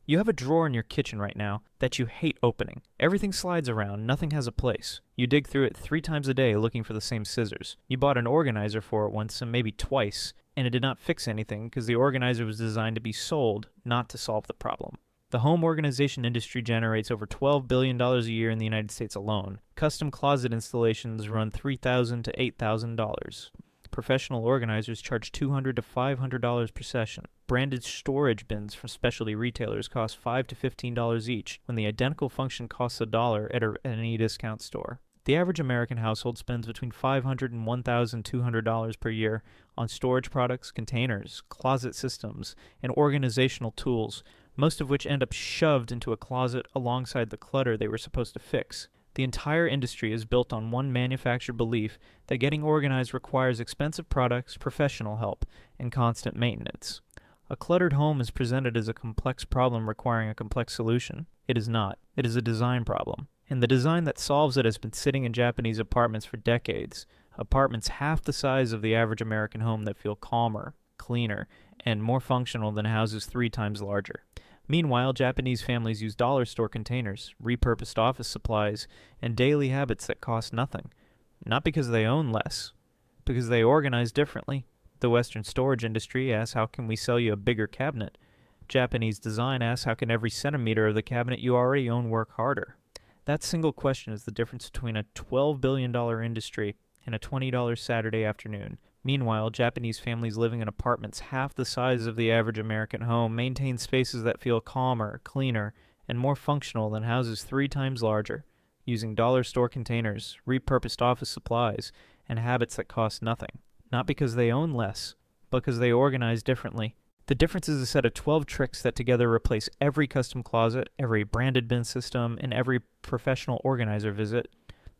You have a drawer in your kitchen right now that you hate opening. Everything slides around, nothing has a place. You dig through it 3 times a day looking for the same scissors. You bought an organizer for it once and maybe twice, and it did not fix anything because the organizer was designed to be sold, not to solve the problem. The home organization industry generates over $12 billion a year in the United States alone. Custom closet installations run $3,000 to $8,000. Professional organizers charge $200 to $500 per session. Branded storage bins from specialty retailers cost $5 to $15 each, when the identical function costs $1 at any discount store. The average American household spends between $500 and $1,200 per year on storage products, containers, closet systems, and organizational tools, most of which end up shoved into a closet alongside the clutter they were supposed to fix. The entire industry is built on one manufactured belief that getting organized requires expensive products, professional help, and constant maintenance. A cluttered home is presented as a complex problem requiring a complex solution. It is not. It is a design problem. And the design that solves it has been sitting in Japanese apartments for decades. Apartments half the size of the average American home that feel calmer, cleaner, and more functional than houses 3 times larger. Meanwhile, Japanese families use dollar store containers, repurposed office supplies, and daily habits that cost nothing. Not because they own less, because they organize differently. The Western storage industry asks, how can we sell you a bigger cabinet? Japanese design asks, how can every centimeter of the cabinet you already own work harder? That single question is the difference between a $12 billion industry and a $20 Saturday afternoon. Meanwhile, Japanese families living in apartments half the size of the average American home maintain spaces that feel calmer, cleaner, and more functional than houses 3 times larger, using dollar store containers, repurposed office supplies, and habits that cost nothing. Not because they own less, but because they organize differently. The difference is a set of 12 tricks that together replace every custom closet, every branded bin system, and every professional organizer visit.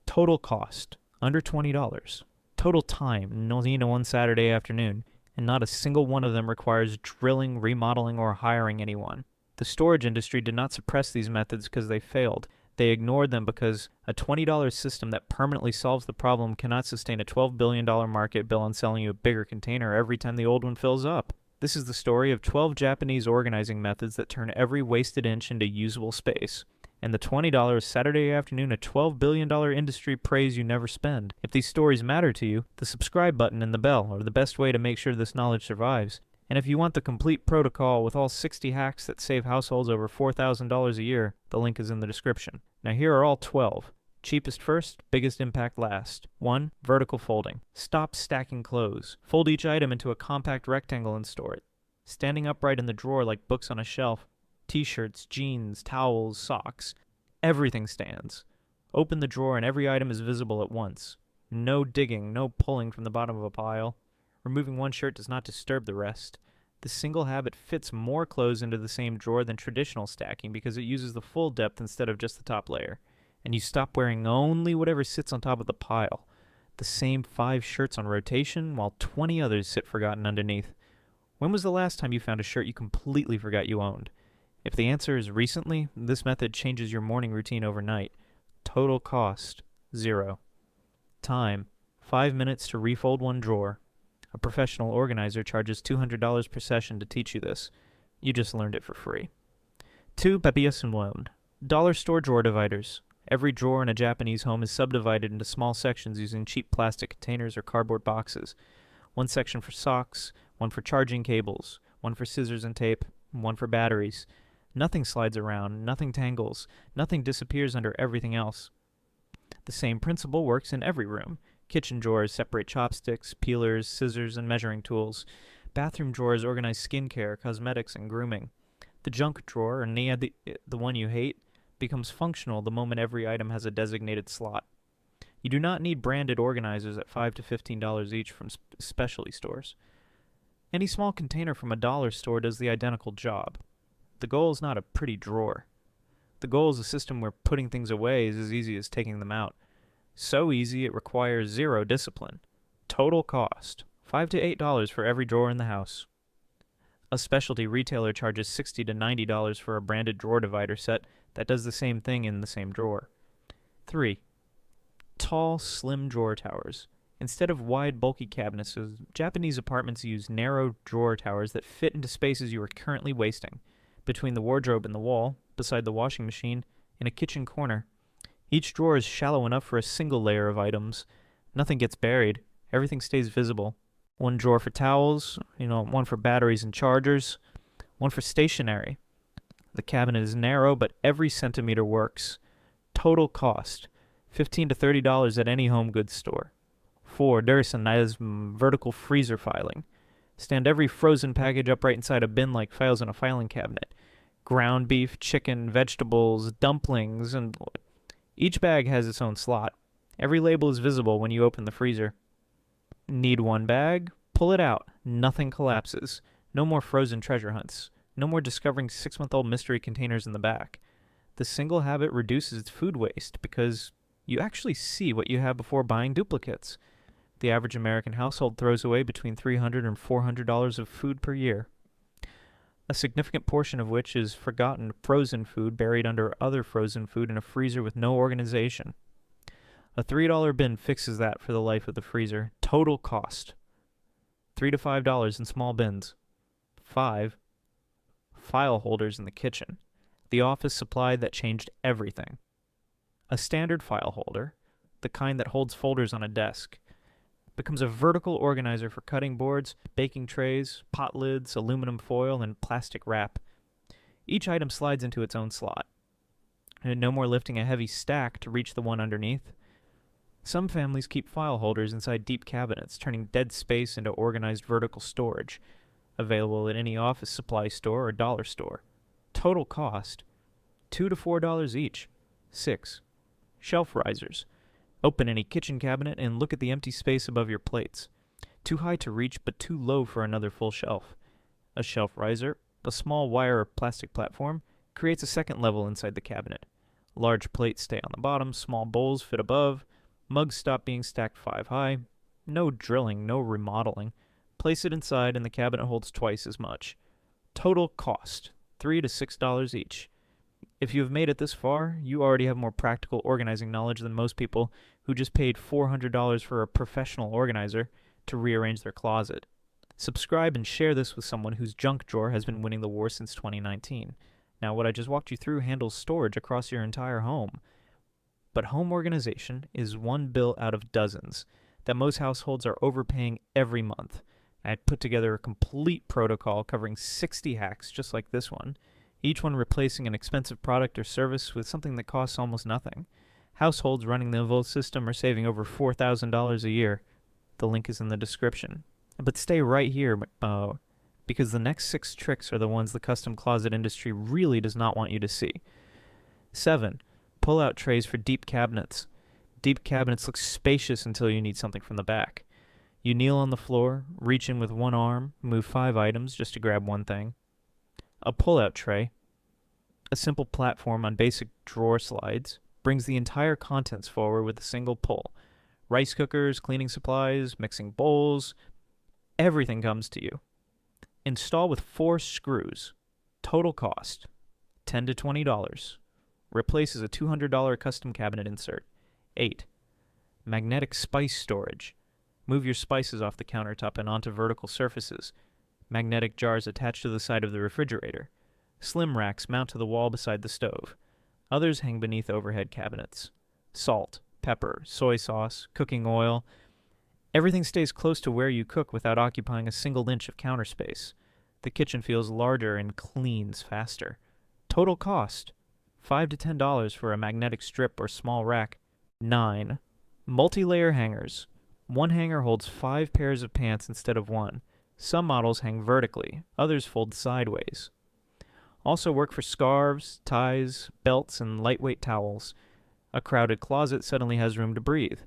Total cost, under $20. Total time, no need on one Saturday afternoon, and not a single one of them requires drilling, remodeling, or hiring anyone. The storage industry did not suppress these methods because they failed. They ignored them because a $20 system that permanently solves the problem cannot sustain a $12 billion market bill on selling you a bigger container every time the old one fills up. This is the story of 12 Japanese organizing methods that turn every wasted inch into usable space. And the $20 Saturday afternoon a $12 billion industry praise you never spend. If these stories matter to you, the subscribe button and the bell are the best way to make sure this knowledge survives. And if you want the complete protocol with all 60 hacks that save households over $4,000 a year, the link is in the description. Now here are all 12. Cheapest first, biggest impact last. 1. Vertical folding. Stop stacking clothes. Fold each item into a compact rectangle and store it. Standing upright in the drawer like books on a shelf. T-shirts, jeans, towels, socks. Everything stands. Open the drawer and every item is visible at once. No digging, no pulling from the bottom of a pile. Removing one shirt does not disturb the rest. This single habit fits more clothes into the same drawer than traditional stacking because it uses the full depth instead of just the top layer. And you stop wearing only whatever sits on top of the pile. The same 5 shirts on rotation while 20 others sit forgotten underneath. When was the last time you found a shirt you completely forgot you owned? If the answer is recently, this method changes your morning routine overnight. Total cost, 0. Time, 5 minutes to refold one drawer. A professional organizer charges $200 per session to teach you this. You just learned it for free. 2. Papier Simone. Dollar store drawer dividers. Every drawer in a Japanese home is subdivided into small sections using cheap plastic containers or cardboard boxes. One section for socks, one for charging cables, one for scissors and tape, and one for batteries. Nothing slides around, nothing tangles, nothing disappears under everything else. The same principle works in every room. Kitchen drawers separate chopsticks, peelers, scissors, and measuring tools. Bathroom drawers organize skincare, cosmetics, and grooming. The junk drawer, or the one you hate, becomes functional the moment every item has a designated slot. You do not need branded organizers at $5 to $15 each from specialty stores. Any small container from a dollar store does the identical job. The goal is not a pretty drawer. The goal is a system where putting things away is as easy as taking them out. So easy it requires 0 discipline. Total cost, $5 to $8 for every drawer in the house. A specialty retailer charges $60 to $90 for a branded drawer divider set that does the same thing in the same drawer. 3. Tall, slim drawer towers. Instead of wide, bulky cabinets, Japanese apartments use narrow drawer towers that fit into spaces you are currently wasting. between the wardrobe and the wall, beside the washing machine, in a kitchen corner. Each drawer is shallow enough for a single layer of items. Nothing gets buried. Everything stays visible. One drawer for towels, one for batteries and chargers, one for stationery. The cabinet is narrow, but every centimeter works. Total cost, $15 to $30 at any home goods store. 4. There's a nice vertical freezer filing. Stand every frozen package upright inside a bin like files in a filing cabinet. Ground beef, chicken, vegetables, dumplings, and each bag has its own slot. Every label is visible when you open the freezer. Need one bag? Pull it out. Nothing collapses. No more frozen treasure hunts. No more discovering 6-month-old mystery containers in the back. The single habit reduces food waste because you actually see what you have before buying duplicates. The average American household throws away between $300 and $400 of food per year, a significant portion of which is forgotten frozen food buried under other frozen food in a freezer with no organization. A $3 bin fixes that for the life of the freezer. Total cost, $3 to $5 in small bins. 5. File holders in the kitchen. The office supply that changed everything. A standard file holder, the kind that holds folders on a desk, becomes a vertical organizer for cutting boards, baking trays, pot lids, aluminum foil, and plastic wrap. Each item slides into its own slot. And no more lifting a heavy stack to reach the one underneath. Some families keep file holders inside deep cabinets, turning dead space into organized vertical storage, available at any office supply store or dollar store. Total cost, $2 to $4 each. 6. Shelf risers. Open any kitchen cabinet and look at the empty space above your plates. Too high to reach, but too low for another full shelf. A shelf riser, a small wire or plastic platform, creates a second level inside the cabinet. Large plates stay on the bottom, small bowls fit above, mugs stop being stacked 5 high. No drilling, no remodeling. Place it inside and the cabinet holds twice as much. Total cost, $3 to $6 each. If you have made it this far, you already have more practical organizing knowledge than most people who just paid $400 for a professional organizer to rearrange their closet. Subscribe and share this with someone whose junk drawer has been winning the war since 2019. Now, what I just walked you through handles storage across your entire home. But home organization is one bill out of dozens that most households are overpaying every month. I had put together a complete protocol covering 60 hacks just like this one, each one replacing an expensive product or service with something that costs almost nothing. Households running the Evolve system are saving over $4,000 a year. The link is in the description. But stay right here, because the next 6 tricks are the ones the custom closet industry really does not want you to see. 7. Pull-out trays for deep cabinets. Deep cabinets look spacious until you need something from the back. You kneel on the floor, reach in with one arm, move 5 items just to grab one thing. A pull-out tray, a simple platform on basic drawer slides, brings the entire contents forward with a single pull. Rice cookers, cleaning supplies, mixing bowls, everything comes to you. Install with 4 screws. Total cost, $10 to $20. Replaces a $200 custom cabinet insert. 8. Magnetic spice storage. Move your spices off the countertop and onto vertical surfaces. Magnetic jars attached to the side of the refrigerator. Slim racks mount to the wall beside the stove. Others hang beneath overhead cabinets. Salt, pepper, soy sauce, cooking oil. Everything stays close to where you cook without occupying a single inch of counter space. The kitchen feels larger and cleans faster. Total cost, $5 to $10 for a magnetic strip or small rack. 9. Multi-layer hangers. One hanger holds 5 pairs of pants instead of 1. Some models hang vertically, others fold sideways. Also work for scarves, ties, belts, and lightweight towels. A crowded closet suddenly has room to breathe.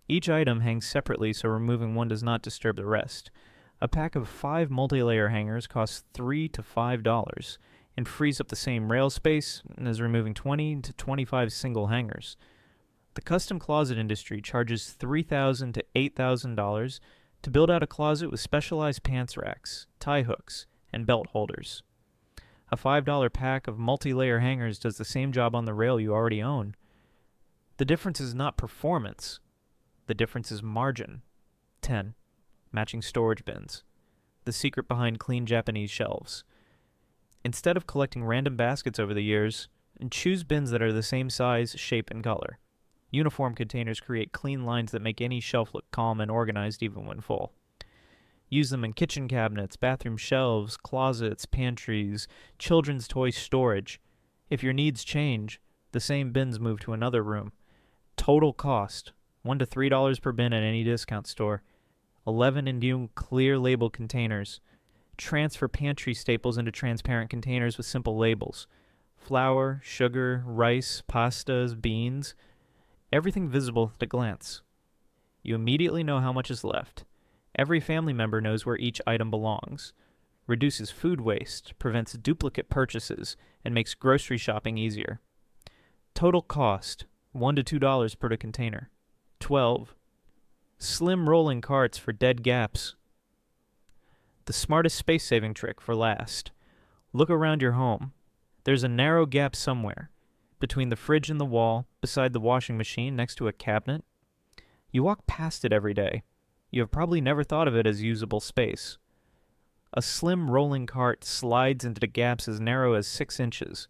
Each item hangs separately, so removing one does not disturb the rest. A pack of 5 multi-layer hangers costs $3 to $5 and frees up the same rail space as removing 20 to 25 single hangers. The custom closet industry charges $3,000 to $8,000 to build out a closet with specialized pants racks, tie hooks, and belt holders. A $5 pack of multi-layer hangers does the same job on the rail you already own. The difference is not performance. The difference is margin. 10. Matching storage bins. The secret behind clean Japanese shelves. Instead of collecting random baskets over the years, choose bins that are the same size, shape, and color. Uniform containers create clean lines that make any shelf look calm and organized even when full. Use them in kitchen cabinets, bathroom shelves, closets, pantries, children's toy storage. If your needs change, the same bins move to another room. Total cost, $1 to $3 per bin at any discount store. 11 in new clear label containers. Transfer pantry staples into transparent containers with simple labels. Flour, sugar, rice, pastas, beans. Everything visible at a glance. You immediately know how much is left. Every family member knows where each item belongs. Reduces food waste, prevents duplicate purchases, and makes grocery shopping easier. Total cost, $1 to $2 per container. 12. Slim rolling carts for dead gaps. The smartest space-saving trick for last. Look around your home. There's a narrow gap somewhere. Between the fridge and the wall, beside the washing machine, next to a cabinet. You walk past it every day. You have probably never thought of it as usable space. A slim rolling cart slides into the gaps as narrow as 6 inches.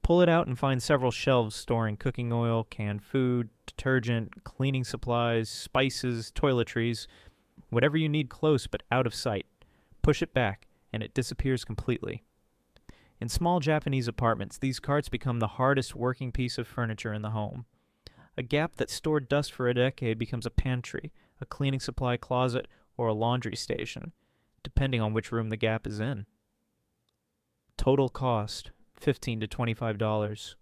Pull it out and find several shelves storing cooking oil, canned food, detergent, cleaning supplies, spices, toiletries, whatever you need close but out of sight. Push it back, and it disappears completely. In small Japanese apartments, these carts become the hardest working piece of furniture in the home. A gap that stored dust for a decade becomes a pantry, a cleaning supply closet, or a laundry station, depending on which room the gap is in. Total cost, $15 to $25.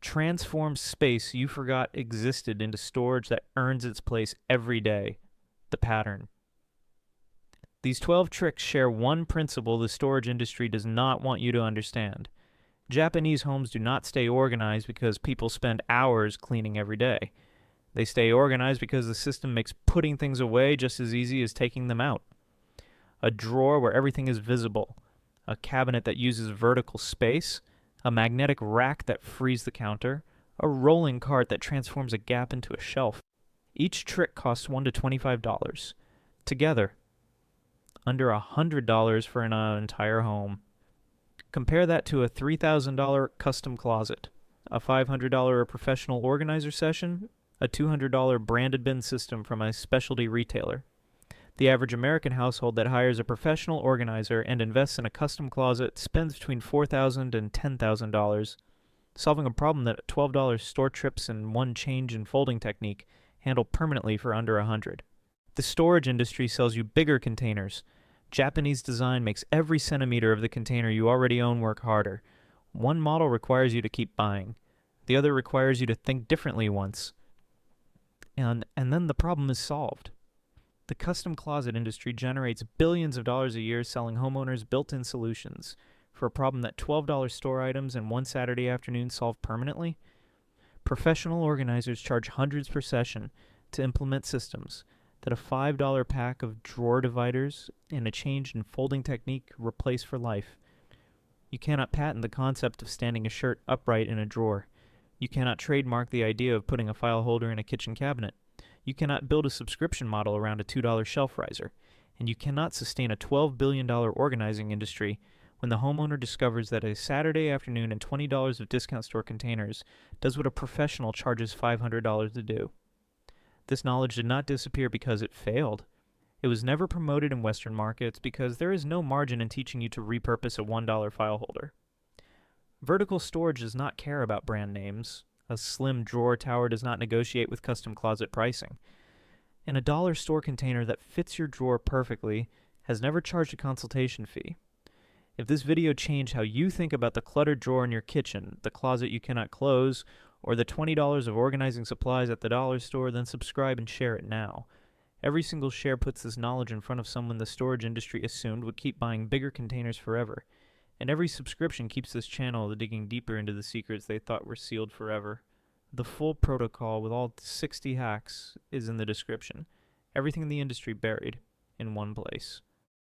Transform space you forgot existed into storage that earns its place every day. The pattern. These 12 tricks share one principle the storage industry does not want you to understand. Japanese homes do not stay organized because people spend hours cleaning every day. They stay organized because the system makes putting things away just as easy as taking them out. A drawer where everything is visible, a cabinet that uses vertical space, a magnetic rack that frees the counter, a rolling cart that transforms a gap into a shelf. Each trick costs $1 to $25. Together, under $100 for an entire home. Compare that to a $3,000 custom closet, a $500 professional organizer session, a $200 branded bin system from a specialty retailer. The average American household that hires a professional organizer and invests in a custom closet spends between $4,000 and $10,000, solving a problem that $12 store trips and one change in folding technique handle permanently for under $100. The storage industry sells you bigger containers. Japanese design makes every centimeter of the container you already own work harder. One model requires you to keep buying. The other requires you to think differently once. And then the problem is solved. The custom closet industry generates billions of dollars a year selling homeowners built-in solutions for a problem that $12 store items and one Saturday afternoon solve permanently. Professional organizers charge hundreds per session to implement systems that a $5 pack of drawer dividers and a change in folding technique replace for life. You cannot patent the concept of standing a shirt upright in a drawer. You cannot trademark the idea of putting a file holder in a kitchen cabinet. You cannot build a subscription model around a $2 shelf riser. And you cannot sustain a $12 billion organizing industry when the homeowner discovers that a Saturday afternoon and $20 of discount store containers does what a professional charges $500 to do. This knowledge did not disappear because it failed. It was never promoted in Western markets because there is no margin in teaching you to repurpose a $1 file holder. Vertical storage does not care about brand names. A slim drawer tower does not negotiate with custom closet pricing. And a dollar store container that fits your drawer perfectly has never charged a consultation fee. If this video changed how you think about the cluttered drawer in your kitchen, the closet you cannot close, or the $20 of organizing supplies at the dollar store, then subscribe and share it now. Every single share puts this knowledge in front of someone the storage industry assumed would keep buying bigger containers forever. And every subscription keeps this channel digging deeper into the secrets they thought were sealed forever. The full protocol with all 60 hacks is in the description. Everything in the industry buried in one place.